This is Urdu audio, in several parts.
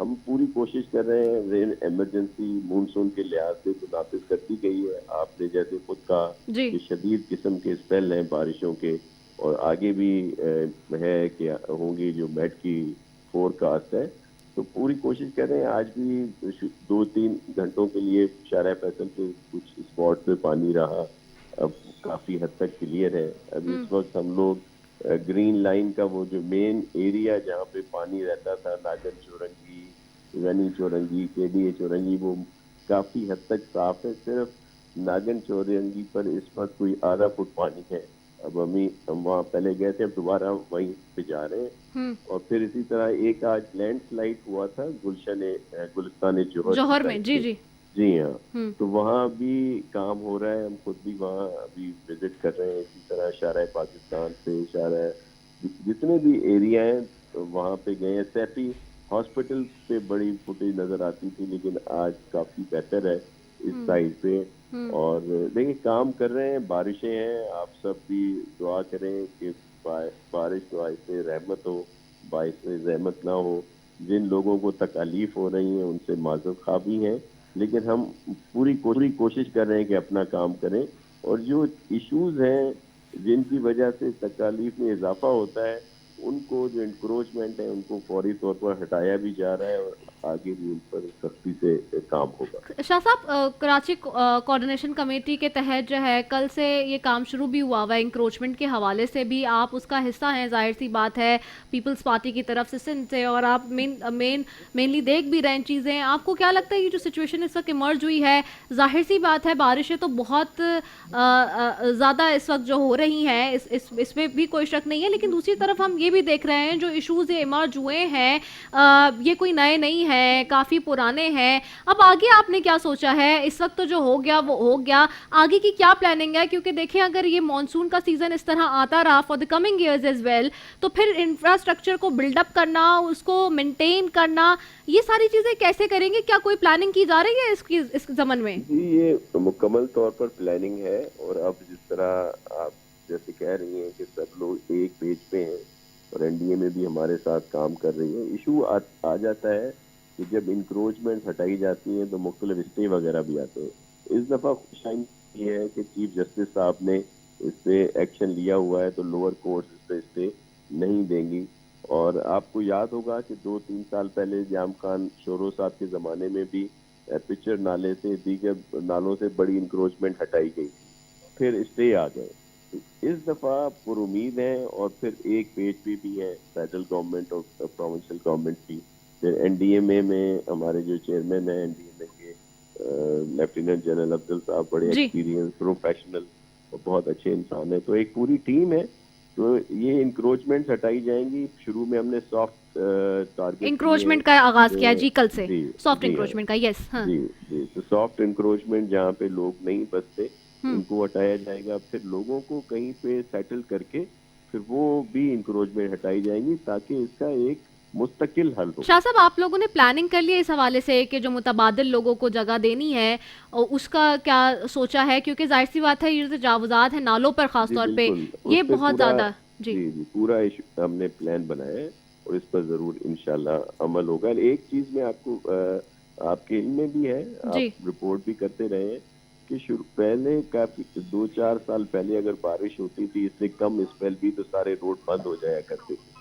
ہم پوری کوشش کر رہے ہیں. رین ایمرجنسی مونسون کے لحاظ سے تو نافذ کر دی گئی ہے. آپ نے جیسے خود کہا جی کہ شدید قسم کے اسپیل ہیں بارشوں کے, اور آگے بھی ہے کہ ہوں گی جو میٹ کی فور کاسٹ ہے. تو پوری کوشش کر رہے ہیں. آج بھی 2-3 گھنٹوں کے لیے شارع فیصل کے کچھ اسپاٹ پہ پانی رہا, اب کافی حد تک کلیئر ہے. ابھی اس وقت ہم لوگ گرین لائن کا وہ جو مین ایریا جہاں پہ پانی رہتا تھا, ناگن چورنگی, غنی چورنگی, کے ڈی اے چورنگی, وہ کافی حد تک صاف ہے. صرف ناگن چورنگی پر اس وقت کوئی آدھا فٹ پانی ہے. اب ہم وہاں پہلے گئے تھے, اب دوبارہ وہیں پہ جا رہے ہیں. اور پھر اسی طرح ایک آج لینڈ سلائڈ ہوا تھا گلستان جوہر میں. جی جی جی ہاں, تو وہاں بھی کام ہو رہا ہے. ہم خود بھی وہاں ابھی وزٹ کر رہے ہیں. اسی طرح شارع پاکستان سے شارع جتنے بھی ایریا ہیں وہاں پہ گئے ہیں. سیفی ہاسپٹل پہ بڑی فوٹیج نظر آتی تھی, لیکن آج کافی بہتر ہے اس سائڈ پہ. اور دیکھیں کام کر رہے ہیں. بارشیں ہیں, آپ سب بھی دعا کریں کہ بارش باعث رحمت ہو, باعث رحمت نہ ہو. جن لوگوں کو تکالیف ہو رہی ہیں ان سے معذرت خواہ بھی ہیں, لیکن ہم پوری کوشش کر رہے ہیں کہ اپنا کام کریں. اور جو ایشوز ہیں جن کی وجہ سے تکالیف میں اضافہ ہوتا ہے, ان کو جو انکروچمنٹ ہے ان کو فوری طور پر ہٹایا بھی جا رہا ہے, اور آگے بھی ان پر سختی سے کام ہوگا. شاہ صاحب, کراچی کوآرڈینیشن کمیٹی کے تحت جو ہے کل سے یہ کام شروع بھی ہوا ہوا ہے انکروچمنٹ کے حوالے سے بھی. آپ اس کا حصہ ہیں, ظاہر سی بات ہے, پیپلز پارٹی کی طرف سے سندھ سے, اور آپ مینلی دیکھ بھی رہے ہیں چیزیں. آپ کو کیا لگتا ہے یہ جو سچویشن اس وقت ایمرج ہوئی ہے, ظاہر سی بات ہے بارشیں تو بہت زیادہ اس وقت جو ہو رہی ہیں, اس میں بھی کوئی شک نہیں ہے, لیکن دوسری طرف ہم یہ بھی دیکھ رہے ہیں جو ایشوز ایمرج ہوئے ہیں یہ کوئی نئے نہیں ہیں, کافی پرانے ہیں. اب آگے آپ نے کیا سوچا ہے؟ اس وقت تو جو ہو گیا وہ ہو گیا, آگے کی کیا پلاننگ ہے؟ کیونکہ دیکھیں اگر یہ مانسون کا سیزن اس طرح آتا رہا for the coming years as well, تو پھر انفراسٹرکچر کو بلڈ اپ کرنا, اس کو مینٹین کرنا, یہ ساری چیزیں کیسے کریں گے؟ کیا کوئی پلاننگ کی جا رہی ہے اس زمن میں؟ جی یہ مکمل طور پر پلاننگ ہے. اور اب جس طرح آپ جیسے کہہ رہی ہیں کہ سب لوگ ایک پیج پہ ہیں اور این ڈی اے میں بھی ہمارے ساتھ کام کر رہی ہیں, ایشو آ جاتا ہے کہ جب انکروچمنٹ ہٹائی جاتی ہیں تو مختلف اسٹے وغیرہ بھی آتے ہیں. اس دفعہ خوشائن یہ ہے کہ چیف جسٹس صاحب نے اس پہ ایکشن لیا ہوا ہے, تو لوور کورٹس اس پہ اسٹے نہیں دیں گی. اور آپ کو یاد ہوگا کہ 2-3 سال پہلے جام خان شورو صاحب کے زمانے میں بھی پچر نالے سے دیگر نالوں سے بڑی انکروچمنٹ ہٹائی گئی, پھر اسٹے آ گئے. اس دفعہ پر امید ہیں, اور پھر ایک پیج پہ بھی ہے فیڈرل گورنمنٹ اور پروونشل گورنمنٹ کی. پھر این ڈی ایم اے میں ہمارے جو چیئرمین ہیں این ڈی ایم اے کے لیفٹیننٹ جنرل افضل صاحب, بڑے ایکسپیرینس پروفیشنل اور بہت اچھے انسان ہیں, تو ایک پوری ٹیم ہے. تو یہ انکروچمنٹ ہٹائی جائیں گی. شروع میں ہم نے سافٹ ٹارگیٹ انکروچمنٹ کا آغاز کیا جی کل سے, سافٹ انکروچمنٹ کا. یس ہاں جی تو سافٹ انکروچمنٹ جہاں پہ لوگ نہیں بستے ان کو ہٹایا جائے گا. پھر لوگوں کو کہیں پہ سیٹل کر کے پھر وہ بھی انکروچمنٹ ہٹائی جائیں گی, تاکہ اس کا ایک مستقل حل ہو. شاہ صاحب, آپ لوگوں نے پلاننگ کر لی ہے اس حوالے سے کہ جو متبادل لوگوں کو جگہ دینی ہے, اس کا کیا سوچا ہے؟ کیونکہ ظاہر سی بات ہے یہ جو تجاوزات ہیں نالوں پر خاص طور پہ, یہ بہت زیادہ. جی پورا ہم نے پلان بنایا ہے اور اس پر ضرور انشاءاللہ عمل ہوگا. ایک چیز میں آپ کو آپ کے علم میں بھی ہے, آپ رپورٹ بھی کرتے رہے ہیں کہ پہلے کافی 2-4 سال پہلے اگر بارش ہوتی تھی اس سے کم اسپیل بھی, تو سارے روڈ بند ہو جایا کرتے تھے.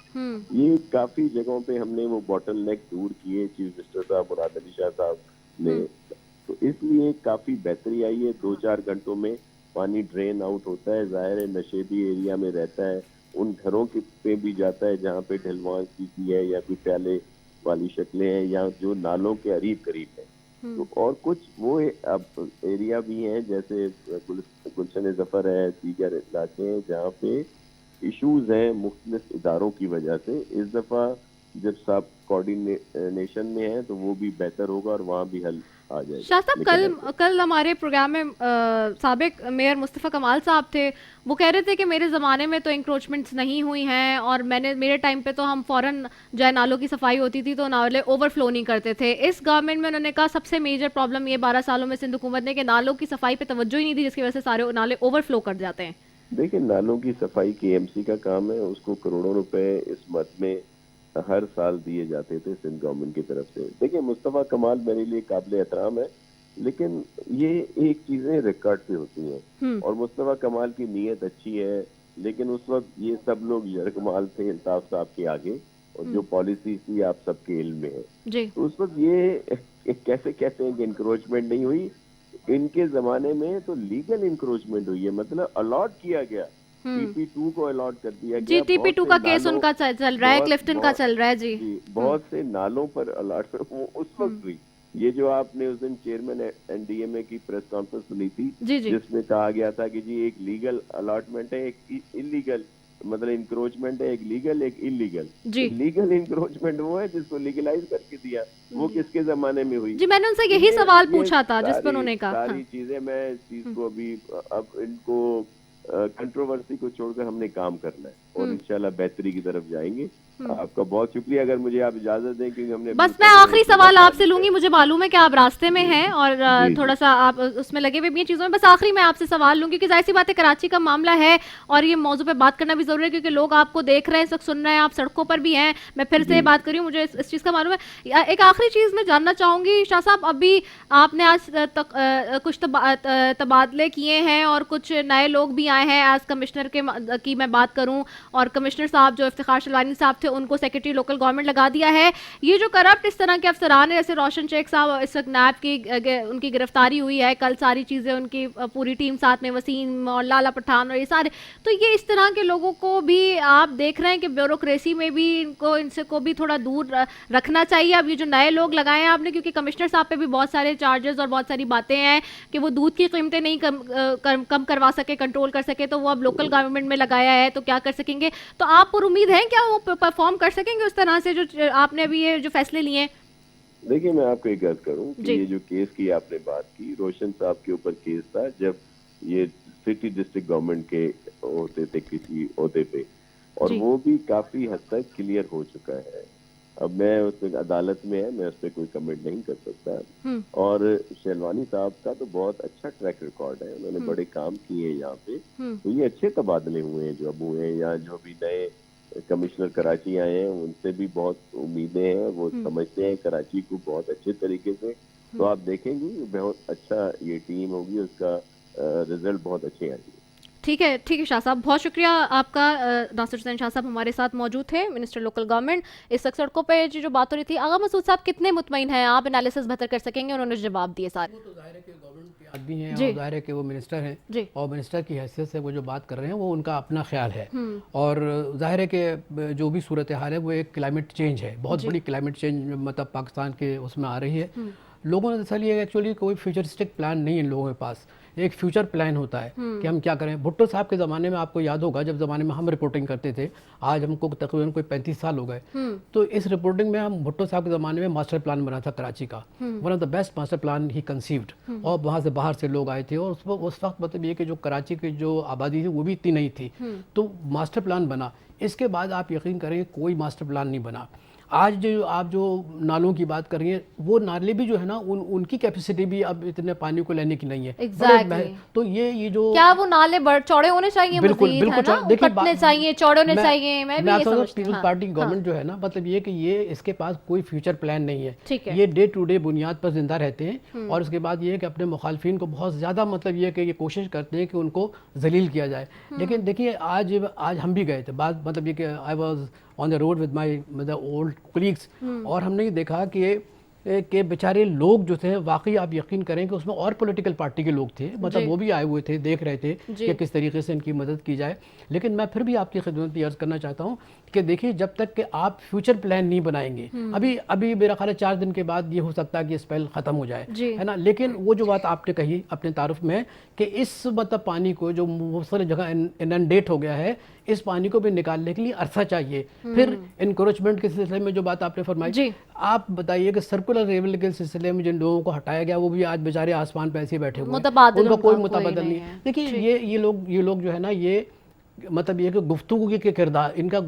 یہ کافی جگہوں پہ ہم نے وہ باٹل نیک دور کیے چیف منسٹر صاحب مراد علی شاہ صاحب نے, تو اس لیے کافی بہتری آئی ہے. 2-4 گھنٹوں میں پانی ڈرین آؤٹ ہوتا ہے. ظاہر ہے نشیبی ایریا میں رہتا ہے, ان گھروں پہ بھی جاتا ہے جہاں پہ ڈھلوان کی ہے یا کوئی پیالے والی شکلیں ہیں یا جو نالوں کے قریب ہیں. تو اور کچھ وہ اب ایریا بھی ہیں جیسے گلشن ظفر ہے, دیگر علاقے ہیں جہاں پہ ایشوز ہیں مختلف اداروں کی وجہ سے. اس دفعہ جب سب کوارڈینیشن میں ہیں تو وہ بھی بہتر ہوگا اور وہاں بھی حل آ جائے گا. شاہ صاحب, کل ہمارے پروگرام میں سابق میئر مصطفیٰ کمال صاحب تھے, وہ کہہ رہے تھے کہ میرے زمانے میں تو انکروچمنٹس نہیں ہوئی ہیں, اور میرے ٹائم پہ تو ہم فوراً جو ہے نالوں کی صفائی ہوتی تھی تو نالے اوور فلو نہیں کرتے تھے. اس گورنمنٹ میں انہوں نے کہا سب سے میجر پرابلم یہ 12 سالوں میں سندھ حکومت نے کہ نالوں کی صفائی پہ توجہ ہی نہیں دی, جس کی وجہ سے سارے نالے اوور فلو کر جاتے ہیں. دیکھیں نالوں کی صفائی کے ایم سی کا کام ہے, اس کو کروڑوں روپے اس مد میں ہر سال دیے جاتے تھے سندھ گورنمنٹ کی طرف سے. دیکھیں مصطفیٰ کمال میرے لیے قابل احترام ہے, لیکن یہ ایک چیزیں ریکارڈ پہ ہوتی ہیں, اور مصطفیٰ کمال کی نیت اچھی ہے, لیکن اس وقت یہ سب لوگ یرغمال تھے الطاف صاحب کے آگے, اور جو پالیسی تھی آپ سب کے علم میں ہے. تو اس وقت یہ کیسے کہتے ہیں کہ انکروچمنٹ نہیں ہوئی, ان کے زمانے میں تو لیگل انکروچمنٹ ہوئی ہے, مطلب الاٹ کیا گیا, ٹی پی 2 کو الاٹ کر دیا گیا. جی ٹی پی 2 کا کیس ان کا چل رہا ہے, کلفٹن کا چل رہا ہے. جی بہت سے نالوں پر الاٹ وہ اس وقت ہوئی. یہ جو آپ نے اس دن چیئرمین این ڈی ایم اے کی پریس کانفرنس سنی تھی, جس میں کہا گیا تھا کہ جی ایک لیگل الاٹمنٹ ہے, ایک انلیگل, مطلب انکروچمنٹ ہے, ایک لیگل ایک انلیگل. لیگل انکروچمنٹ وہ ہے جس کو لیگلائز کر کے دیا, وہ کس کے زمانے میں ہوئی؟ جی میں نے ان سے یہی سوال پوچھا تھا جس پر انہوں نے کہا. ساری چیزیں میں اس چیز کو اب ان کو کنٹروورسی کو چھوڑ کر ہم نے کام کرنا ہے, اور انشاءاللہ بہتری کی طرف جائیں گے. آپ کا بہت شکریہ. اگر مجھے آپ اجازت دیں, کیونکہ ہم نے بس میں آخری سوال آپ سے لوں گی, مجھے معلوم ہے کہ آپ راستے میں ہیں اور تھوڑا سا آپ اس میں لگے ہوئے بھی ہیں چیزوں میں. بس آخری میں آپ سے سوال لوں گی کہ ظاہر سی بات ہے کراچی کا معاملہ ہے اور یہ موضوع پہ بات کرنا بھی ضروری ہے, کیونکہ لوگ آپ کو دیکھ رہے ہیں, اس وقت سن رہے ہیں, آپ سڑکوں پر بھی ہیں. میں پھر سے بات کری ہوں, مجھے اس چیز کا معلوم ہے. ایک آخری چیز میں جاننا چاہوں گی شاہ صاحب, ابھی آپ نے آج کچھ تبادلے کیے ہیں اور کچھ نئے لوگ بھی آئے ہیں ایز کمشنر کی میں بات کروں, اور کمشنر صاحب جو افتخار شلوانی صاحب تھے ان کو سیکرٹری لوکل گورنمنٹ لگا دیا ہے. یہ جو کرپٹ اس طرح کے افسران ہیں, جیسے روشن شیخ صاحب, اس وقت نیب کی ان کی گرفتاری ہوئی ہے, کل ساری چیزیں ان کی پوری ٹیم ساتھ میں, وسیم اور لالا پٹھان اور یہ سارے, تو یہ اس طرح کے لوگوں کو بھی آپ دیکھ رہے ہیں کہ بیوروکریسی میں بھی ان سے کو بھی تھوڑا دور رکھنا چاہیے. اب یہ جو نئے لوگ لگائے ہیں آپ نے, کیونکہ کمشنر صاحب پہ بھی بہت سارے چارجز اور بہت ساری باتیں ہیں کہ وہ دودھ کی قیمتیں نہیں کم کروا سکے, کنٹرول کر سکے, تو وہ اب لوکل گورنمنٹ میں لگایا ہے, تو کیا کر سکیں گے؟ تو آپ پر امید ہے کیا وہ پرفارم کر سکیں گے اس طرح سے جو آپ نے ابھی یہ جو فیصلے لیے ہیں؟ دیکھیے میں آپ کو ایک عرض کروں کہ یہ جو کیس کی آپ نے بات کی, روشن صاحب کے اوپر کیس تھا جب یہ سٹی ڈسٹرکٹ گورنمنٹ کے ہوتے تھے کسی عہدے پہ, اور وہ بھی کافی حد تک کلیئر ہو چکا ہے. اب میں اس میں عدالت میں ہے, میں اس پہ کوئی کمنٹ نہیں کر سکتا. اور شیلوانی صاحب کا تو بہت اچھا ٹریک ریکارڈ ہے, انہوں نے بڑے کام کیے ہیں یہاں پہ, تو یہ اچھے تبادلے ہوئے ہیں جو اب ہوئے ہیں. یا جو بھی نئے کمشنر کراچی آئے ہیں ان سے بھی بہت امیدیں ہیں, وہ سمجھتے ہیں کراچی کو بہت اچھے طریقے سے. تو آپ دیکھیں گے بہت اچھا یہ ٹیم ہوگی, اس کا رزلٹ بہت اچھے آئیں گے. ٹھیک ہے شاہ صاحب, بہت شکریہ آپ کا. ناصر حسین شاہ صاحب ہمارے ساتھ موجود تھے, منسٹر لوکل گورنمنٹ. اس وقت سڑکوں پہ جو بات ہو رہی تھی, آغا مسعود صاحب کتنے مطمئن ہیں آپ انالیسس بہتر کر سکیں گے؟ انہوں نے جواب دیے سارے. وہ تو ظاہر ہے کہ گورنمنٹ کے آدمی ہیں اور ظاہر ہے کہ وہ منسٹر ہیں, اور منسٹر کی حیثیت سے وہ جو بات کر رہے ہیں وہ ان کا اپنا خیال ہے. اور ظاہر ہے کہ جو بھی صورتحال ہے وہ ایک کلائمیٹ چینج ہے, بہت بڑی کلائمیٹ چینج مطلب پاکستان کے اس میں آ رہی ہے. لوگوں نے دراصل یہ ایکچولی کوئی فیوچرسٹک پلان نہیں ہے ان لوگوں کے پاس, ایک فیوچر پلان ہوتا ہے کہ ہم کیا کریں. بھٹو صاحب کے زمانے میں آپ کو یاد ہوگا جب زمانے میں ہم رپورٹنگ کرتے تھے, آج ہم کو تقریباً کوئی 35 سال ہو گئے, تو اس رپورٹنگ میں ہم بھٹو صاحب کے زمانے میں ماسٹر پلان بنا تھا کراچی کا, one of the best master plan he conceived, اور وہاں سے باہر سے لوگ آئے تھے, اور اس وقت مطلب یہ کہ جو کراچی کی جو آبادی تھی وہ بھی اتنی نہیں تھی, تو ماسٹر پلان بنا. اس کے بعد آپ یقین کریں کوئی ماسٹر پلان نہیں بنا. آج جو آپ جو نالوں کی بات کر رہی ہیں, وہ نالے بھی جو ہے نا ان کی کیپیسٹی بھی اب اتنے پانی کو لینے کی نہیں ہے. تو یہ جو کیا وہ نالے چوڑے ہونے چاہیے, بالکل کٹنے چاہیے, چوڑے ہونے چاہیے. میں بھی یہ سمجھتی ہوں پیپلز پارٹی گورنمنٹ جو ہے نا, مطلب یہ کہ یہ اس کے پاس کوئی فیوچر پلان نہیں ہے, یہ ڈے ٹو ڈے بنیاد پر زندہ رہتے ہیں. اور اس کے بعد یہ ہے کہ اپنے مخالفین کو بہت زیادہ مطلب یہ کہ یہ کوشش کرتے ہیں کہ ان کو ذلیل کیا جائے. لیکن دیکھیے آج ہم بھی گئے تھے, بعد مطلب یہ کہ I was on the road with my old colleagues, اور ہم نے یہ دیکھا کہ بیچارے لوگ جو تھے واقعی آپ یقین کریں کہ اس میں اور پولیٹیکل پارٹی کے لوگ تھے, مطلب وہ بھی آئے ہوئے تھے, دیکھ رہے تھے کہ کس طریقے سے ان کی مدد کی جائے. لیکن میں پھر بھی آپ کی خدمت میں عرض کرنا چاہتا ہوں کہ دیکھیے جب تک کہ آپ فیوچر پلان نہیں بنائیں گے, ابھی میرا خیال ہے 4 دن کے بعد یہ ہو سکتا ہے کہ اسپیل ختم ہو جائے, ہے نا. لیکن وہ جو بات آپ نے کہی اپنے تعارف میں کہ اس مطلب پانی کو جو مختلف جگہ اننڈیٹ ہو گیا ہے, اس پانی کو بھی نکالنے کے لیے عرصہ چاہیے. پھر انکروچمنٹ کے سلسلے میں جو بات آپ نے فرمائی, آپ بتائیے کہ سرکولر ریول کے سلسلے میں جن لوگوں کو ہٹایا گیا وہ بھی آج بیچارے آسمان پہ ایسے بیٹھے ہوئے ہیں, ان کا کوئی متبادل نہیں ہے. دیکھیے یہ لوگ جو ہے نا, یہ مطلب یہ کہ گفتگو کے کردار، ان کا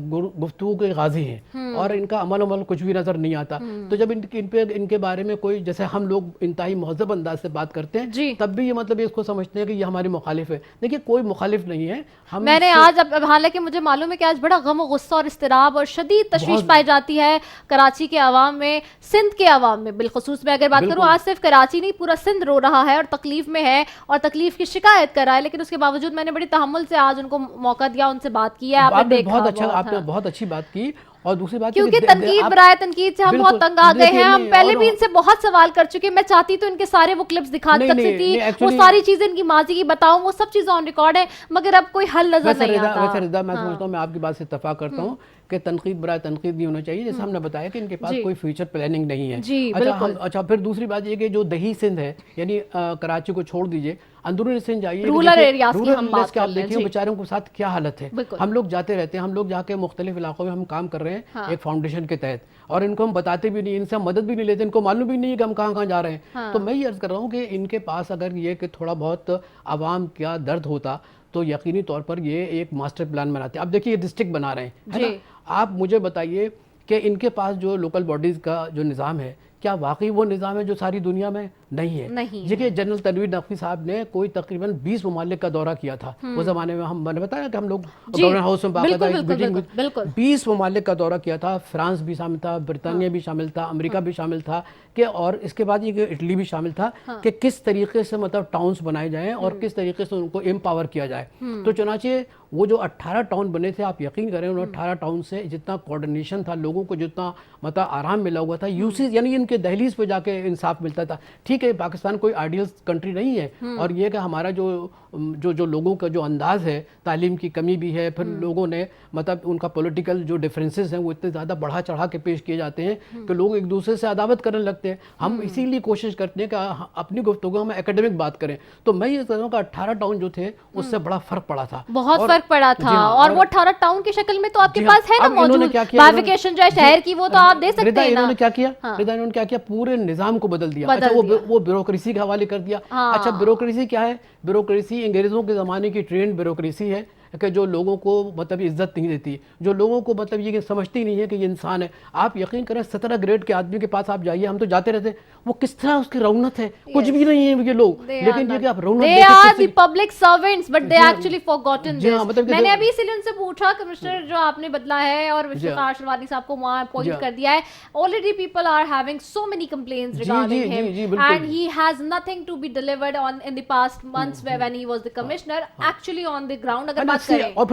گفتگو کے غازی ہیں اور ان کا عمل کچھ بھی نظر نہیں آتا. تو جب ان کے بارے میں کوئی جیسے ہم لوگ انتہائی مہذب انداز سے بات کرتے ہیں تب بھی یہ مطلب اس کو سمجھتے ہیں کہ یہ ہمارے مخالف ہے. دیکھیے کوئی مخالف نہیں ہے. میں نے آج حالانکہ مجھے معلوم ہے کہ آج بڑا غم و غصہ اور اضطراب اور شدید تشویش پائی جاتی ہے کراچی کے عوام میں، سندھ کے عوام میں بالخصوص میں اگر بات کروں. آج صرف کراچی نہیں پورا سندھ رو رہا ہے اور تکلیف میں ہے اور تکلیف کی شکایت کر رہا ہے، لیکن اس کے باوجود میں نے بڑی تحمل سے آج ان کو موقع دیا، ان سے بات کی ہے. آپ نے بہت اچھا، آپ نے بہت اچھی بات کی. اور دوسری بات کیونکہ تنقید برائے تنقید سے ہم بہت تنگ آ گئے ہیں. ہم پہلے بھی ان سے بہت سوال کر چکے. میں چاہتی تو ان کے سارے وہ کلپس دکھا سکتی تھی، وہ ساری چیزیں ان کی ماضی کی بتاؤں، وہ سب چیزیں آن ریکارڈ ہیں، مگر اب کوئی حل نظر نہیں آتا. ویسے رضا میں سمجھتا ہوں، میں آپ کی بات سے اتفاق کرتا ہوں کہ تنقید برائے تنقید نہیں ہونا چاہیے. جیسے ہم نے بتایا کہ ان کے پاس کوئی فیوچر پلاننگ نہیں ہے. اچھا پھر دوسری بات یہ کہ جو دیہی سندھ ہے، یعنی کراچی کو چھوڑ دیجئے، اندرونی سندھ جائیے، رورل ایریاز کی ہم بات کے آپ دیکھیں بیچاروں کے ساتھ کیا حالت ہے. ہم لوگ جاتے رہتے ہیں، ہم لوگ جا کے مختلف علاقوں میں ہم کام کر رہے ہیں ایک فاؤنڈیشن کے تحت، اور ان کو ہم بتاتے بھی نہیں، ان سے ہم مدد بھی نہیں لیتے، ان کو معلوم بھی نہیں ہے کہ ہم کہاں کہاں جا رہے ہیں. تو میں یہ عرض کر رہا ہوں کہ ان کے پاس اگر یہ کہ تھوڑا بہت عوام کا درد ہوتا تو یقینی طور پر یہ ایک ماسٹر پلان بناتے. اب دیکھیے یہ ڈسٹرکٹ بنا رہے ہیں، آپ مجھے بتائیے کہ ان کے پاس جو لوکل باڈیز کا جو نظام ہے، کیا واقعی وہ نظام ہے جو ساری دنیا میں نہیں ہے؟ دیکھیے جنرل تنویر نقوی صاحب نے کوئی تقریباً 20 ممالک کا دورہ کیا تھا. وہ زمانے میں میں نے بتایا کہ ہم لوگ گورنر ہاؤس میں باقاعدہ 20 ممالک کا دورہ کیا تھا. فرانس بھی شامل تھا، برطانیہ بھی شامل تھا، امریکہ بھی شامل تھا، کہ اور اس کے بعد یہ اٹلی بھی شامل تھا کہ کس طریقے سے مطلب ٹاؤنز بنائے جائیں اور کس طریقے سے ان کو امپاور کیا جائے. تو چنانچہ وہ جو 18 ٹاؤن بنے تھے، آپ یقین کریں ان 18 ٹاؤن سے جتنا کوارڈینیشن تھا، لوگوں کو جتنا مطلب آرام ملا ہوا تھا، یوسیز یعنی ان کے دہلیز پہ جا کے انصاف ملتا تھا. ٹھیک ہے پاکستان کوئی آئیڈیل کنٹری نہیں ہے، اور یہ کہ ہمارا جو لوگوں کا جو انداز ہے، تعلیم کی کمی بھی ہے، پھر لوگوں نے مطلب ان کا پولیٹیکل جو ڈفرینسز ہیں وہ اتنے زیادہ بڑھا چڑھا کے پیش کیے جاتے ہیں کہ لوگ ایک دوسرے سے عداوت کرنے لگتے ہیں. ہم اسی لیے کوشش کرتے ہیں کہ اپنی گفتگو میں اکیڈمک بات کریں. تو میں یہ کہہ رہا ہوں کہ 18 ٹاؤن جو تھے اس سے بڑا فرق پڑا تھا، بہت فرق پڑا تھا. اور وہ 18 ٹاؤن کی شکل میں تو آپ کے پاس ہے نا موجود بائیفیکیشن جو ہے شہر کی، وہ تو آپ دے سکتے ہیں. انہوں نے کیا کیا؟ انہوں نے کیا کیا؟ پورے نظام کو بدل دیا. اچھا وہ بیوروکریسی کے حوالے کر دیا. اچھا بیوروکریسی کیا ہے؟ بیوروکریسی انگریزوں کے زمانے کی ٹرینڈ بیوروکریسی ہے کہ جو لوگوں کو مطلب عزت نہیں دیتی، جو لوگوں کو مطلب یہ سمجھتی نہیں ہے کہ یہ انسان ہے. آپ یقین کریں 17 گریڈ کے آدمی کے پاس آپ جائیے، ہم تو جاتے رہتے ہیں، وہ کس طرح اس کی رونت ہے، کچھ بھی نہیں ہے یہ لوگ، لیکن یہ کہ آپ Ronit they are the public servants but they actually forgotten this. میں نے ابھی اسی لیے ان سے پوچھا کمشنر جو آپ نے بدلا ہے اور وشوکار شروانی صاحب کو وہاں اپوائنٹ کر دیا ہے، already people are having so many complaints regarding him and he has nothing to be delivered on in the past months when he was the commissioner actually on the ground. اگر بات کریں اور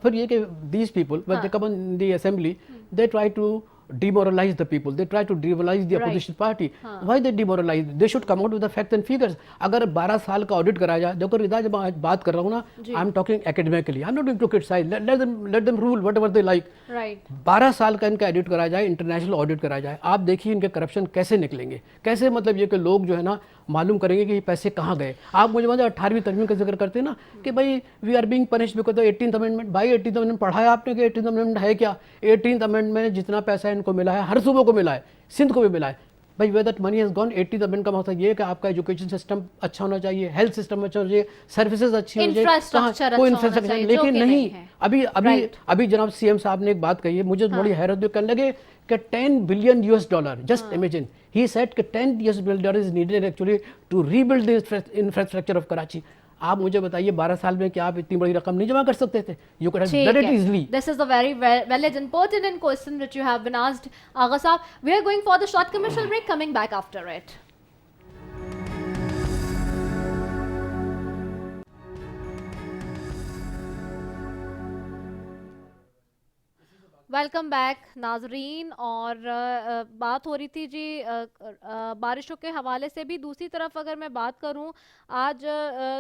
پھر یہ کہ these people when they come in the assembly they try to demoralize the people, they try to demoralize the opposition party. Why they demoralize? They should come out with the facts and figures. اگر 12 سال کا آڈٹ کرایا جائے، دیکھو رضا جب میں بات کر رہا ہوں نا، I'm talking academically, I'm not going to criticize, let them rule whatever they like. 12 سال کا ان کا آڈٹ کرایا جائے، انٹرنیشنل آڈٹ کرایا جائے، آپ دیکھیے ان کے کرپشن کیسے نکلیں گے، کیسے مطلب یہ کہ لوگ جو ہے نا معلوم کریں گے کہ یہ پیسے کہاں گئے. آپ مجھے 18ویں ترمیم کا ذکر کرتے ہیں نا کہ بھائی we are being punished because 18th amendment. بھائی 18th امینڈمنٹ پڑھا ہے آپ نے کہ 18th امینڈمنٹ ہے کیا؟ 18th امینڈمنٹ میں جتنا پیسہ ان کو ملا ہے ہر صوبے کو ملا ہے، سندھ کو بھی ملا ہے. بھائی where that money has gone. 18th amendment کا مقصد یہ ہے کہ آپ کا ایجوکیشن سسٹم اچھا ہونا چاہیے، ہیلتھ سسٹم اچھا ہونا چاہیے، سروسز اچھی ہونی چاہیے، کوئی انفراسٹرکچر. لیکن نہیں، ابھی جناب سی ایم صاحب نے ایک بات کہی ہے، مجھے بڑی حیرت ہوئی، کہنے لگے کہ $10 billion just imagine, he said کہ $10 billion is needed actually to rebuild the infrastructure of Karachi. آپ مجھے بتائیے 12 سال میں کیا آپ اتنی بڑی رقم نہیں جمع کر سکتے تھے؟ You could have done it easily. This is a very valid and pertinent question which you have been asked, Agha Saab. We are going for the short commercial break, coming back after it. Welcome back ناظرین. اور بات ہو رہی تھی جی بارشوں کے حوالے سے بھی. دوسری طرف اگر میں بات کروں آج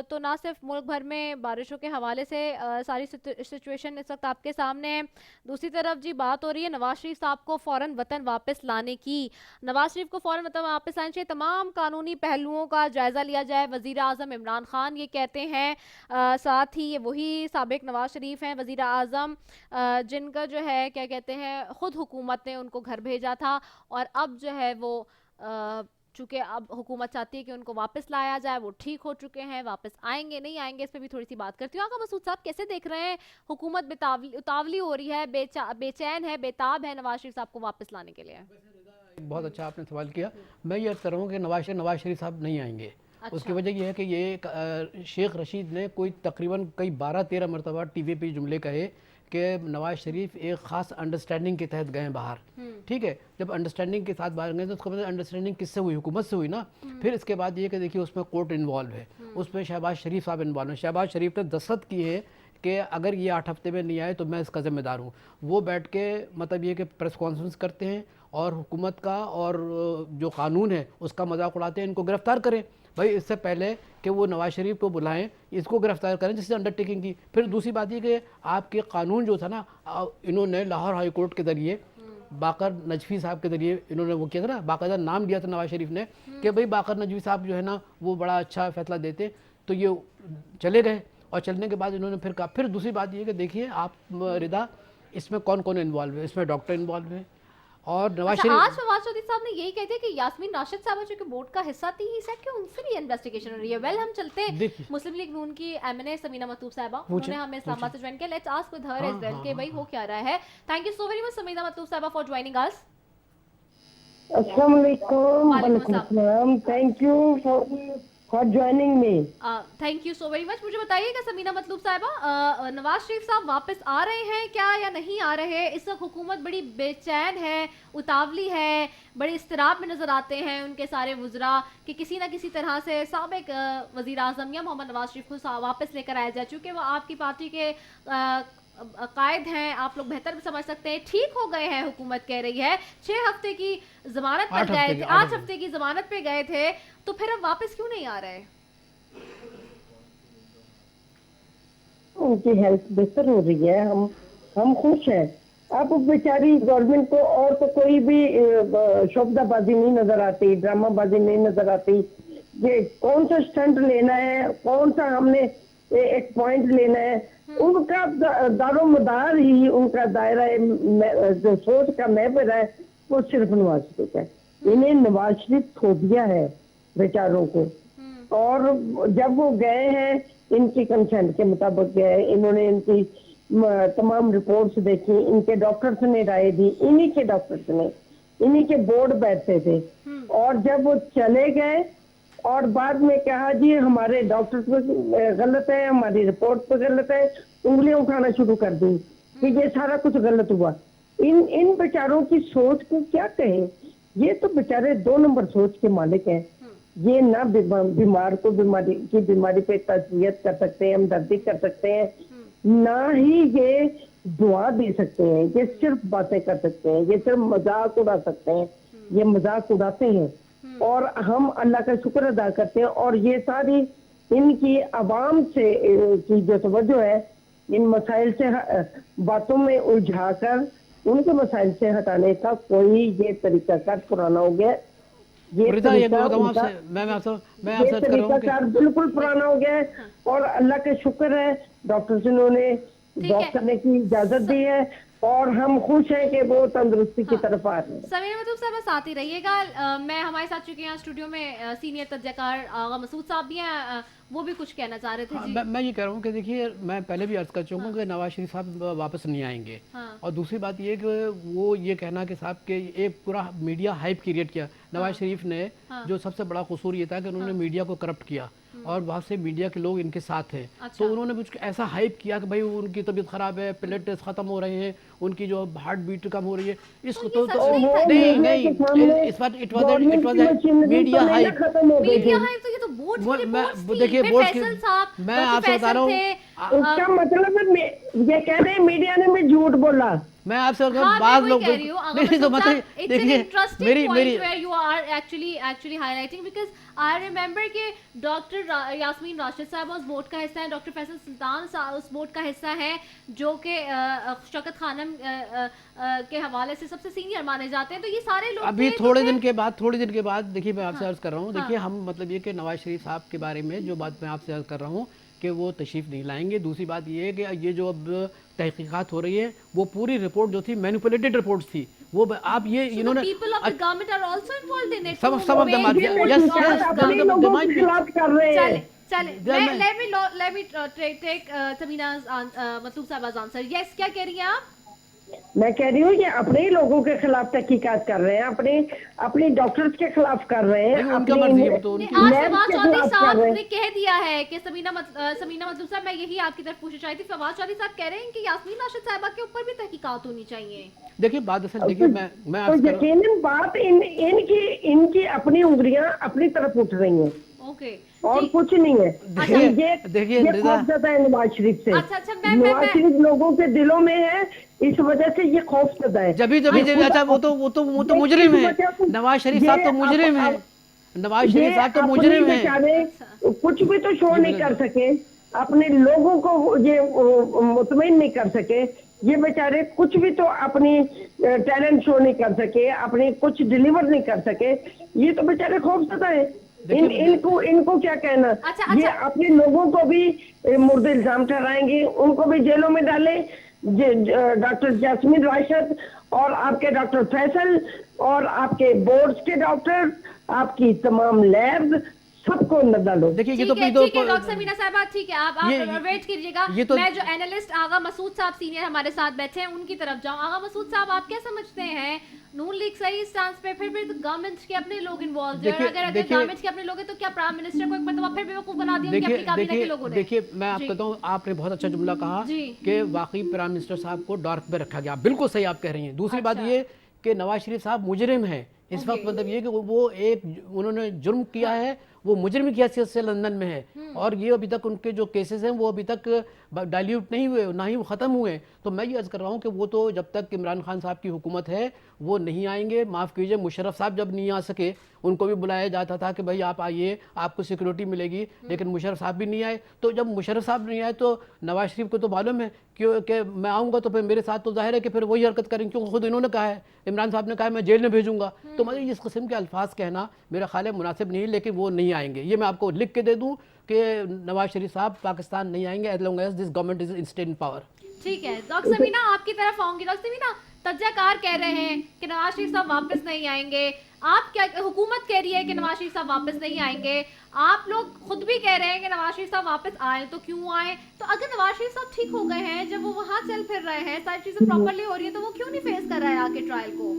تو نہ صرف ملک بھر میں بارشوں کے حوالے سے ساری سچویشن اس وقت آپ کے سامنے ہے، دوسری طرف جی بات ہو رہی ہے نواز شریف صاحب کو فوراً وطن واپس لانے کی. نواز شریف کو فوراً وطن واپس لانے چاہیے، تمام قانونی پہلوؤں کا جائزہ لیا جائے. وزیر اعظم عمران خان یہ کہتے ہیں، ساتھ ہی یہ وہی سابق نواز شریف ہیں وزیر اعظم جن کا جو ہے کیا کہتے ہیں خود حکومت نے ان کو گھر بھیجا تھا، اور اب جو ہے وہ چونکہ اب حکومت چاہتی ہے کہ ان کو واپس لایا جائے, وہ ٹھیک ہو چکے ہیں, واپس آئیں گے نہیں آئیں گے, اس پہ بھی تھوڑی سی بات کرتی ہوں. آقا مسعود صاحب کیسے دیکھ رہے ہیں, حکومت اتاولی ہو رہی ہے, بے چین ہے, بےتاب ہے نواز شریف صاحب کو واپس لانے کے لیے؟ بہت اچھا آپ نے سوال کیا. میں یہ عرض کر رہا ہوں کہ نواز شریف صاحب نہیں آئیں گے. اس کی وجہ یہ ہے کہ یہ شیخ رشید نے کوئی تقریباً کئی 12-13 مرتبہ ٹی وی پہ جملے کہے کہ نواز شریف ایک خاص انڈرسٹینڈنگ کے تحت گئے باہر. ٹھیک ہے, جب انڈرسٹینڈنگ کے ساتھ باہر گئے تو اس کا مطلب انڈرسٹینڈنگ کس سے ہوئی, حکومت سے ہوئی نا. پھر اس کے بعد یہ کہ دیکھیے اس میں کورٹ انوالو ہے, اس میں شہباز شریف صاحب انوالو ہیں. شہباز شریف نے دستخط کیے ہیں کہ اگر یہ 8 ہفتے میں نہیں آئے تو میں اس کا ذمہ دار ہوں. وہ بیٹھ کے مطلب یہ کہ پریس کانفرنس کرتے ہیں اور حکومت کا اور جو قانون ہے اس کا مذاق اڑاتے ہیں. ان کو گرفتار کریں بھائی, اس سے پہلے کہ وہ نواز شریف کو بلائیں اس کو گرفتار کریں جس سے انڈر ٹیکنگ کی. پھر دوسری بات یہ کہ آپ کے قانون جو تھا نا, انہوں نے لاہور ہائی کورٹ کے ذریعے باقر نجفی صاحب کے ذریعے انہوں نے وہ کیا تھا نا, باقاعدہ نام دیا تھا نواز شریف نے کہ بھئی باقر نجفی صاحب جو ہے نا وہ بڑا اچھا فیصلہ دیتے. تو یہ چلے گئے اور چلنے کے بعد انہوں نے پھر کہا. پھر دوسری بات یہ کہ دیکھیے آپ ردا, اس میں کون کون انوالو ہے, اس میں ڈاکٹر انوالو ہے اور نواز شریف. آج فواد چودھری صاحب نے یہی کہتے ہیں کہ یاسمین راشد صاحبہ جو کہ بورڈ کا حصہ تھی, ہی سیٹ کہ ان سے بھی انویسٹیگیشن ہو رہی ہے. ویل ہم چلتے ہیں مسلم لیگ نون کی ایم این اے سمینہ مطلوب صاحبہ, انہوں نے ہمیں اسلام آباد سے جوائن کیا. Let's ask with her as well کہ بھائی ہو کیا رہا ہے. Thank you so very much Samina Matloob صاحبہ فار جوائننگ اس. السلام علیکم. وعلیکم السلام. Thank you for joining me. Thank you so very much. مجھے بتائیے کہ سمینہ مطلوب صاحبہ, نواز شریف صاحب واپس آ رہے ہیں کیا یا نہیں آ رہے؟ اس وقت حکومت بڑی بے چین ہے, اتاولی ہے, بڑے اضطراب میں نظر آتے ہیں ان کے سارے وزراء کہ کسی نہ کسی طرح سے سابق وزیر اعظم یا محمد نواز شریف کو واپس لے کر آیا جائے. چونکہ وہ آپ کی پارٹی کے قائد ہیں, آپ لوگ بہتر سمجھ سکتے ہیں. ٹھیک ہو گئے ہیں, حکومت کہہ رہی ہے 6 ہفتے کی ضمانت پر گئے تھے, 8 ہفتے کی ضمانت پہ گئے تھے, تو پھر اب واپس کیوں نہیں آ رہے؟ ان کی ہیلتھ بہتر ہو رہی ہے, ہم خوش ہیں. اب بیچاری گورنمنٹ کو اور تو کوئی بھی شوبدہ بازی نہیں نظر آتی, ڈرامہ بازی نہیں نظر آتی. یہ کون سا اسٹنٹ لینا ہے, کون سا ہم نے ایک پوائنٹ لینا ہے. ان کا دار و مدار ہی, ان کا دائرہ جو سوچ کا محور ہے وہ صرف نواز شریف ہے. انہیں نواز شریف کھو دیا ہے بیچاروں کو. اور جب وہ گئے ہیں ان کی کنسنٹ کے مطابق گئے, انہوں نے ان کی تمام رپورٹس دیکھی, ان کے ڈاکٹرز نے رائے دی, انہی کے ڈاکٹرز نے, انہی کے بورڈ بیٹھتے تھے. اور جب وہ چلے گئے اور بعد میں کہا جی ہمارے ڈاکٹر پہ غلط ہے, ہماری رپورٹ پہ غلط ہے, انگلیاں اٹھانا شروع کر دی کہ یہ سارا کچھ غلط ہوا. ان بیچاروں کی سوچ کو کیا کہیں, یہ تو بیچارے 2 نمبر سوچ کے مالک ہیں. یہ نہ بیمار کو بیماری پہ تجزیت کر سکتے ہیں, ہمدردی کر سکتے ہیں, نہ ہی یہ دعا دے سکتے ہیں. یہ صرف باتیں کر سکتے ہیں, یہ صرف مذاق اڑا سکتے ہیں. یہ مذاق اڑاتے ہیں اور ہم اللہ کا شکر ادا کرتے ہیں. اور یہ ساری ان کی عوام سے کی جو توجہ ہے, ان مسائل سے باتوں میں الجھا کر ان کے مسائل سے ہٹانے کا کوئی یہ طریقہ کار پرانا ہو گیا. یہ طریقہ کار بالکل پرانا ہو گیا ہے. اور اللہ کا شکر ہے ڈاکٹر جنہوں نے ڈاک کرنے کی اجازت دی ہے اور ہم خوش ہیں کہ وہ تندرستی کی طرف آ رہے ہیں. سمینہ مطلوب صاحب ساتھ ہی رہیے گا. میں ہمارے ساتھ چونکہ یہاں اسٹوڈیو میں سینئر تجزیہ کار آغا مسعود صاحب بھی ہیں, وہ بھی کچھ کہنا چاہ رہے تھے. جی میں یہ کہہ رہا ہوں کہ دیکھیے میں پہلے بھی عرض کر چکا ہوں کہ نواز شریف صاحب واپس نہیں آئیں گے. اور دوسری بات یہ کہ وہ یہ کہنا کہ صاحب کہ ایک پورا میڈیا ہائپ کریٹ کیا. نواز شریف نے جو سب سے بڑا قصور یہ تھا کہ انہوں نے میڈیا کو کرپٹ کیا اور بہت سے میڈیا کے لوگ ان کے ساتھ ہیں. تو انہوں نے کچھ ایسا ہائپ کیا کہ بھائی ان کی طبیعت خراب ہے, پلیٹلیٹس ختم ہو رہے ہیں, ان کی جو ہارٹ بیٹ کم ہو رہی ہے. اس کو تو نہیں اس بات اٹ واز میڈیا ہائپ. دیکھیے بورڈ کی میں آپ سے بتا رہا ہوں, اس کا مطلب یہ کہہ رہے ہیں میڈیا نے میں جھوٹ بولا. میں آپ سے بعض لوگ نہیں تو مطلب دیکھیے میری I remember کہ ڈاکٹر یاسمین راشد صاحب اس بورڈ کا حصہ ہیں, ڈاکٹر فیصل سلطان صاحب اس بورڈ کا حصہ ہیں, جو کہ شوکت خانم کے حوالے سے سب سے سینئر مانے جاتے ہیں. تو یہ سارے لوگ ابھی تھوڑے دن کے بعد دیکھیے میں آپ سے عرض کر رہا ہوں, دیکھیے ہم مطلب یہ کہ نواز شریف صاحب کے بارے میں جو بات میں آپ سے عرض کر رہا ہوں کہ وہ تشریف نہیں لائیں گے. دوسری بات یہ ہے کہ یہ جو اب تحقیقات ہو رہی ہے وہ پوری رپورٹ جو تھی مینیپولیٹڈ رپورٹس تھی, وہ آپ یہ انہوں نے people of the government are also involved in it. some of them are, yes, اپنے لوگوں کے خلاف کر رہے ہیں. let me take Samina's مطلوب صاحب's answer. Yes, کیا کہہ رہی ہیں آپ؟ میں کہہ رہی ہوں یہ اپنے ہی لوگوں کے خلاف تحقیقات کر رہے ہیں, اپنے ڈاکٹرز کے خلاف کر رہے ہیں. ان کا مرضی ہے تو آج فواز چودھری صاحب نے کہہ دیا ہے کہ سمینا مطلوب صاحب, میں یہی آپ کی طرف پوچھنا چاہتی تھی, فواز چودھری صاحب کہہ رہے ہیں کہ یاسمین راشد صاحبہ کے اوپر بھی تحقیقات ہونی چاہیے. دیکھیے بات اصل دیکھیے میں تو یقیناً بات ان کی اپنی انگلیاں اپنی طرف اٹھ رہی ہیں اور کچھ نہیں ہے. دیکھیے خوف زدہ ہے نواز شریف سے, نواز شریف لوگوں کے دلوں میں ہے, اس وجہ سے یہ خوف زدہ ہے. جبھی اچھا وہ تو مجرم ہے, نواز شریف صاحب تو مجرم ہے, نواز شریف صاحب تو مجرم ہے. کچھ بھی تو شو نہیں کر سکے, اپنے لوگوں کو یہ مطمئن نہیں کر سکے, یہ بیچارے کچھ بھی تو اپنی ٹیلنٹ شو نہیں کر سکے, اپنے کچھ ڈیلیور نہیں کر سکے, یہ تو بیچارے خوف زدہ ہے. ان کو کیا کہنا, یہ اپنے لوگوں کو بھی مرد الزام ٹھہرائیں گے, ان کو بھی جیلوں میں ڈالیں. ڈاکٹر یاسمین راشد اور آپ کے ڈاکٹر فیصل اور آپ کے بورڈز کے ڈاکٹر, آپ کی تمام لیب, سب کو اندر ڈالو. دیکھیے یہ تو ڈاکٹر سمینا صاحبہ ٹھیک ہے, آپ ویٹ کیجیے گا. میں جو اینالسٹ آغا مسعود صاحب سینئر ہمارے ساتھ بیٹھے ہیں ان کی طرف جاؤں. آغا مسعود صاحب, آپ کیا سمجھتے ہیں نون لیگ صحیح اسٹانس پہ, پھر گورنمنٹ کے اپنے لوگ انوالوڈ ہیں, اور اگر گورنمنٹ کے اپنے لوگ ہیں تو کیا پرائم منسٹر کو ایک مرتبہ پھر بیوقوف بنا دیا ان کی اپنی کابینہ کے لوگوں نے؟ دیکھیے میں آپ کہتا ہوں, آپ نے بہت اچھا جملہ کہا کہ واقعی پرائم منسٹر صاحب کو ڈارک پہ رکھا گیا, بالکل صحیح آپ کہہ رہی ہیں. دوسری بات یہ کہ نواز شریف صاحب مجرم ہیں اس وقت, مطلب یہ کہ وہ ایک انہوں نے جرم کیا ہے, وہ مجرم کی حیثیت سے لندن میں ہے, اور یہ ابھی تک ان کے جو کیسز ہیں وہ ابھی تک ڈائلیوٹ نہیں ہوئے, نہ ہی وہ ختم ہوئے. تو میں یہ عرض کر رہا ہوں کہ وہ تو جب تک عمران خان صاحب کی حکومت ہے وہ نہیں آئیں گے. معاف کیجئے, مشرف صاحب جب نہیں آ سکے, ان کو بھی بلایا جاتا تھا کہ بھائی آپ آئیے, آپ کو سیکورٹی ملے گی, لیکن مشرف صاحب بھی نہیں آئے. تو جب مشرف صاحب نہیں آئے تو نواز شریف کو تو معلوم ہے کہ میں آؤں گا تو پھر میرے ساتھ تو ظاہر ہے کہ پھر وہی حرکت کریں, کیونکہ خود انہوں نے کہا ہے, عمران صاحب نے کہا ہے میں جیل میں بھیجوں گا. تو مجھے اس قسم کے الفاظ کہنا میرا خیال ہے مناسب نہیں ہے, لیکن وہ نہیں آئیں گے. یہ میں آپ کو لکھ کے دے دوں کہ نواز شریف صاحب پاکستان نہیں آئیں گے as long as this government is still in power. ٹھیک ہے ڈاکٹر سمینا, آپ کی طرف آؤں گی. ڈاکٹر سمینا, تجزیہ کار کہہ رہے ہیں کہ نواز شریف صاحب واپس نہیں آئیں گے, آپ کیا, حکومت کہہ رہی ہے کہ نواز شریف صاحب واپس نہیں آئیں گے, آپ لوگ خود بھی کہہ رہے ہیں کہ نواز شریف صاحب واپس آئیں تو کیوں آئیں؟ تو اگر نواز شریف صاحب ٹھیک ہو گئے ہیں, جب وہ وہاں چل پھر رہے ہیں, ساری چیزیں پراپرلی ہو رہی ہیں, تو وہ کیوں نہیں فیس کر رہا ہے آگے ٹرائل کو؟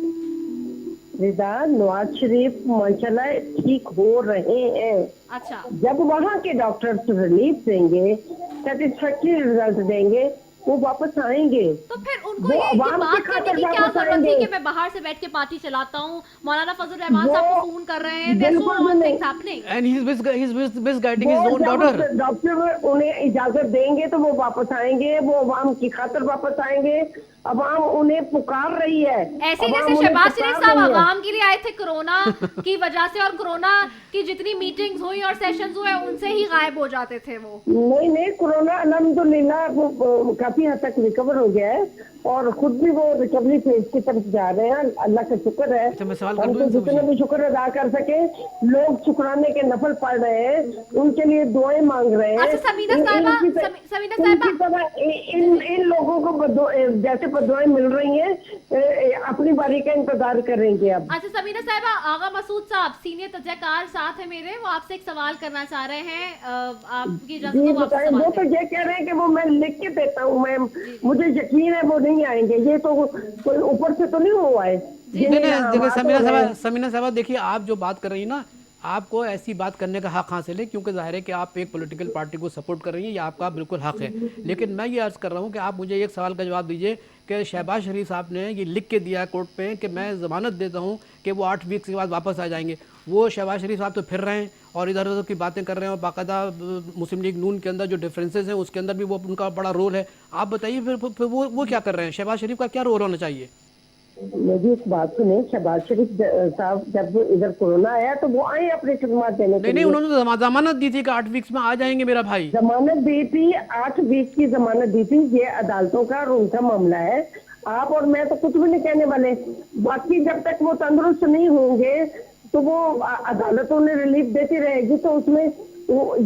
رضا, نواز شریف ماشاءاللہ ٹھیک ہو رہے ہیں. اچھا, جب وہاں کے ڈاکٹرز ریلیف دیں گے, سیٹسفیکٹری رزلٹ دیں گے, وہ واپس آئیں گے. تو پھر ان کو یہ بات کرنے کی کیا ضرورت تھی کہ میں باہر سے بیٹھ کے پارٹی چلاتا ہوں, مولانا فضل الرحمان صاحب کو فون کر رہے ہیں, there's so many things happening. And he's misguiding his own daughter. Doctor انہیں اجازت دیں گے تو وہ واپس آئیں گے, وہ عوام کی خاطر واپس آئیں گے. عوام انہیں پکار رہی ہے. ایسے جیسے شہباز شریف صاحب عوام کے لیے آئے تھے کورونا کی وجہ سے, اور کورونا کی جتنی میٹنگز ہوئی اور سیشنز ہوئے ان سے ہی غائب ہو جاتے تھے وہ. نہیں, کورونا الحمدللہ کافی حد تک ریکور ہو گیا ہے, اور خود بھی وہ ریکوری فیز کی طرف جا رہے ہیں. اللہ کا شکر ہے, ہم تو جتنے بھی شکر ادا کر سکے. لوگ شکرانے کے نفل پڑھ رہے ہیں, ان کے لیے دعائیں مانگ رہے ہیں. ان لوگوں کو جیسے دعائیں مل رہی ہیں, اپنی باری کا انتظار کریں گے اب. اچھا سمینا صاحبہ, آغا مسعود صاحب سینئر تجزیہ کار ساتھ ہیں میرے, وہ آپ سے ایک سوال کرنا چاہ رہے ہیں, آپ کی اجازت ہو آپ سے سوال کریں. وہ تو یہ کہہ رہے ہیں کہ وہ میں لکھ کے دیتا ہوں, میں مجھے یقین ہے وہ نہیں آئیں گے. یہ تو کوئی اوپر سے تو نہیں ہوا ہے. سمینا صاحبہ دیکھیے, آپ جو بات کر رہی ہیں نا, آپ کو ایسی بات کرنے کا حق حاصل ہے, کیونکہ ظاہر ہے کہ آپ ایک پولیٹیکل پارٹی کو سپورٹ کر رہی ہیں, یہ آپ کا بالکل حق ہے. لیکن میں یہ عرض کر رہا ہوں کہ آپ مجھے ایک سوال کا جواب دیجئے کہ شہباز شریف صاحب نے یہ لکھ کے دیا ہے کورٹ پہ کہ میں ضمانت دیتا ہوں کہ وہ 8 ویکس کے بعد واپس آ جائیں گے. وہ شہباز شریف صاحب تو پھر رہے ہیں اور ادھر ادھر کی باتیں کر رہے ہیں, اور باقاعدہ مسلم لیگ نون کے اندر جو ڈفرینسز ہیں اس کے اندر بھی وہ ان کا بڑا رول ہے. آپ بتائیے پھر وہ کیا کر رہے ہیں؟ شہباز شریف کا کیا رول ہونا چاہیے؟ میری ایک بات سنیں, شہباز شریف صاحب جب ادھر کورونا آیا تو وہ آئے اپنے خدمات دینے کے لیے. نہیں, انہوں نے ضمانت دی تھی کہ 8 ویکس میں آ جائیں گے میرا بھائی. ضمانت دی تھی, 8 ویک کی ضمانت دی تھی. یہ عدالتوں کا اور ان کا معاملہ ہے, آپ اور میں تو کچھ بھی نہیں کہنے والے. باقی جب تک وہ تندرست نہیں ہوں گے تو وہ عدالتوں نے ریلیف دیتی رہے گی, تو اس میں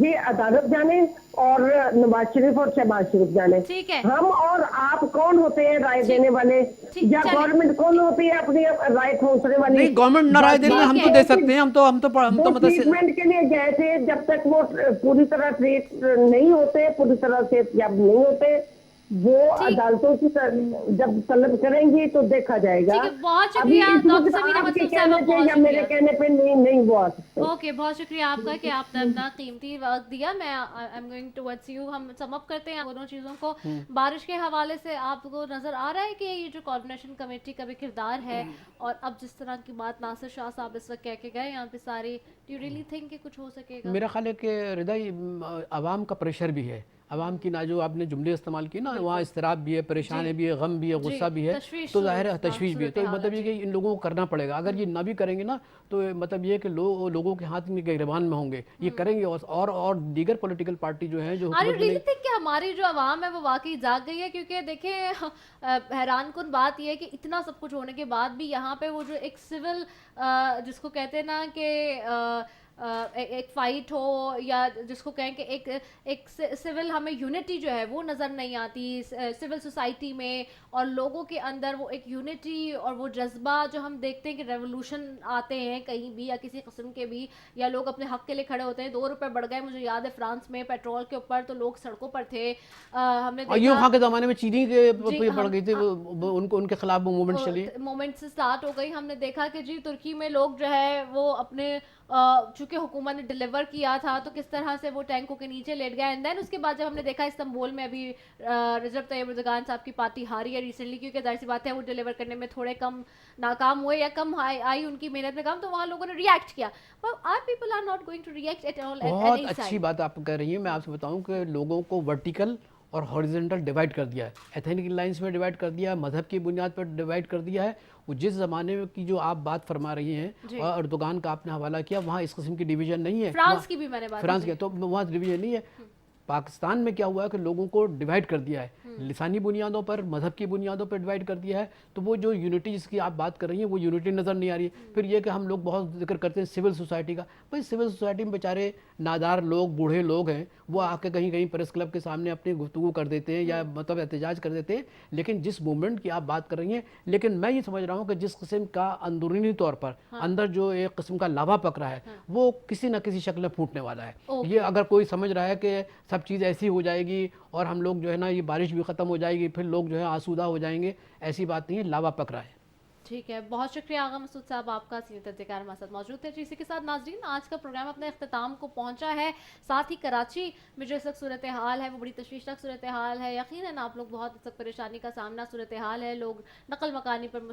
یہ عدالت جانے اور نواز شریف اور شہباز شریف جانے. ٹھیک ہے. ہم اور آپ کون ہوتے ہیں رائے دینے والے, یا گورنمنٹ کون ہوتی ہے اپنی رائے ٹھونسنے والی؟ نہیں, گورنمنٹ نہ رائے دے, ہم تو دے سکتے ہیں, ہم تو مطلب ٹریٹمنٹ کے لیے گئے تھے, جب تک وہ پوری طرح ٹریٹ نہیں ہوتے, پوری طرح سے جب نہیں ہوتے, وہ عدالتوں کی جب طلب کریں گی تو دیکھا جائے گا. بہت شکریہ ڈاکٹر سمیرہ مسعود صاحبہ, یا میرے کہنے پہ نہیں وہ آ سکتے. اوکے, بہت شکریہ آپ کا کہ آپ نے اپنا قیمتی وقت دیا. میں I am going towards you. ہم سم اپ کرتے ہیں دونوں چیزوں کو. بارش کے حوالے سے آپ کو نظر آ رہا ہے کہ یہ جو کوآرڈینیشن کمیٹی کا بھی کردار ہے, اور اب جس طرح کی بات ناصر شاہ صاحب اس وقت کہہ کے گئے یہاں پہ ساری, ڈو یو ریئلی تھنک کہ کچھ ہو سکے گا؟ میرا خیال ہے کہ رضا عوام کا پریشر بھی ہے, عوام کی جو آپ نے جملے استعمال کی نا, وہاں اضطراب بھی ہے, پریشانی بھی ہے, غم بھی ہے, غصہ بھی ہے, تو ظاہر ہے تشویش بھی ہے. تو مطلب یہ کہ ان لوگوں کو کرنا پڑے گا. اگر یہ نہ بھی کریں گے نا تو مطلب یہ کہ لوگوں کے ہاتھ میں گریبان میں ہوں گے, یہ کریں گے. اور دیگر پولیٹیکل پارٹی جو ہیں جو کہ ہماری جو عوام ہے وہ واقعی جاگ گئی ہے, کیونکہ دیکھیں حیران کن بات یہ ہے کہ اتنا سب کچھ ہونے کے بعد بھی یہاں پہ وہ جو ایک سول جس کو کہتے ہیں نا کہ ایک فائٹ ہو, یا جس کو کہیں کہ ایک سول ہمیں یونٹی جو ہے وہ نظر نہیں آتی سول سوسائٹی میں, اور لوگوں کے اندر وہ ایک یونٹی اور وہ جذبہ جو ہم دیکھتے ہیں کہ ریولوشن آتے ہیں کہیں بھی یا کسی قسم کے بھی, یا لوگ اپنے حق کے لیے کھڑے ہوتے ہیں. 2 روپے بڑھ گئے, مجھے یاد ہے فرانس میں پیٹرول کے اوپر تو لوگ سڑکوں پر تھے. ہم نے دیکھا کے زمانے میں چینی بڑھ گئی تھی, ان کے خلاف موومنٹ چلی, موومنٹ سے سٹارٹ ہو گئی. ہم نے دیکھا کہ جی ترکی میں لوگ جو ہے وہ اپنے چونکہ حکومت نے ڈیلیور کیا تھا تو کس طرح سے وہ ٹینکوں کے نیچے لیٹ گئے. اینڈ دین اس کے بعد جب ہم نے دیکھا استنبول میں ابھی رجب طیب اردگان صاحب کی پارٹی ہاری ہے ریسنٹلی, کیونکہ ظاہر سی بات ہے وہ ڈیلیور کرنے میں تھوڑے کم ناکام ہوئے یا کم آئی ان کی محنت میں کام, تو وہاں لوگوں نے ریئیکٹ کیا. People are not going to react at all. بہت اچھی بات آپ کہہ رہی ہیں. میں آپ سے بتاؤں کہ لوگوں کو ورٹیکل اور ہاریزونٹل ڈیوائڈ کر دیا ہے, ایتھنک لائنز میں ڈیوائڈ کر دیا ہے, مذہب کی بنیاد پر ڈیوائڈ کر دیا ہے. وہ جس زمانے کی جو آپ بات فرما رہی ہیں اور اردوغان کا آپ نے حوالہ کیا, وہاں اس قسم کی ڈیویژن نہیں ہے. فرانس کی بھی میں نے بات, فرانس کی تو وہاں ڈیویژن نہیں ہے. پاکستان میں کیا ہوا ہے کہ لوگوں کو ڈیوائڈ کر دیا ہے, لسانی بنیادوں پر, مذہب کی بنیادوں پر ڈیوائڈ کر دیا ہے. تو وہ جو یونٹی جس کی آپ بات کر رہی ہیں وہ یونٹی نظر نہیں آ رہی ہے. پھر یہ کہ ہم لوگ بہت ذکر کرتے ہیں سول سوسائٹی کا. بھائی سول سوسائٹی میں بیچارے نادار لوگ, بوڑھے لوگ ہیں, وہ آ کے کہیں پریس کلب کے سامنے اپنی گفتگو کر دیتے ہیں یا مطلب احتجاج کر دیتے ہیں. لیکن جس موومنٹ کی آپ بات کر رہی ہیں, لیکن میں یہ سمجھ رہا ہوں کہ جس قسم کا اندرونی طور پر اندر جو ایک قسم کا لاوا پک رہا ہے وہ کسی نہ کسی شکل میں پھوٹنے والا ہے. یہ اگر کوئی سمجھ رہا ہے کہ سب چیز ایسی ہو جائے گی اور ہم لوگ جو ہے نا یہ بارش بھی ختم ہو جائے گی, پھر لوگ جو ہے آسودہ ہو جائیں گے, ایسی بات نہیں ہے. لاوا پک رہا ہے. ٹھیک ہے, بہت شکریہ آغا مسعود صاحب آپ کا, سینئر تجزیہ کار ہمارے ساتھ موجود تھے. اسی کے ساتھ ناظرین آج کا پروگرام اپنے اختتام کو پہنچا ہے. ساتھ ہی کراچی میں جو اس وقت صورتحال ہے وہ بڑی تشویشناک صورتحال ہے. یقیناً آپ لوگ بہت اس وقت پریشانی کا سامنا صورتحال ہے, لوگ نقل مکانی پر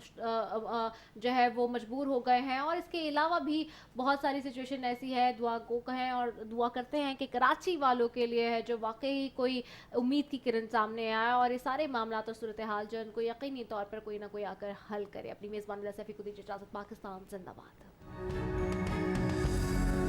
جو ہے وہ مجبور ہو گئے ہیں, اور اس کے علاوہ بھی بہت ساری سچویشن ایسی ہے. دعا گو کہیں اور دعا کرتے ہیں کہ کراچی والوں کے لیے ہے جو واقعی کوئی امید کی کرن سامنے آیا, اور یہ سارے معاملات اور صورتحال جو ان کو یقینی طور پر کوئی نہ کوئی آ کر حل کرے. اپنی میزبان رضا سیفی کو دیجیے اجازت. پاکستان زندہ باد.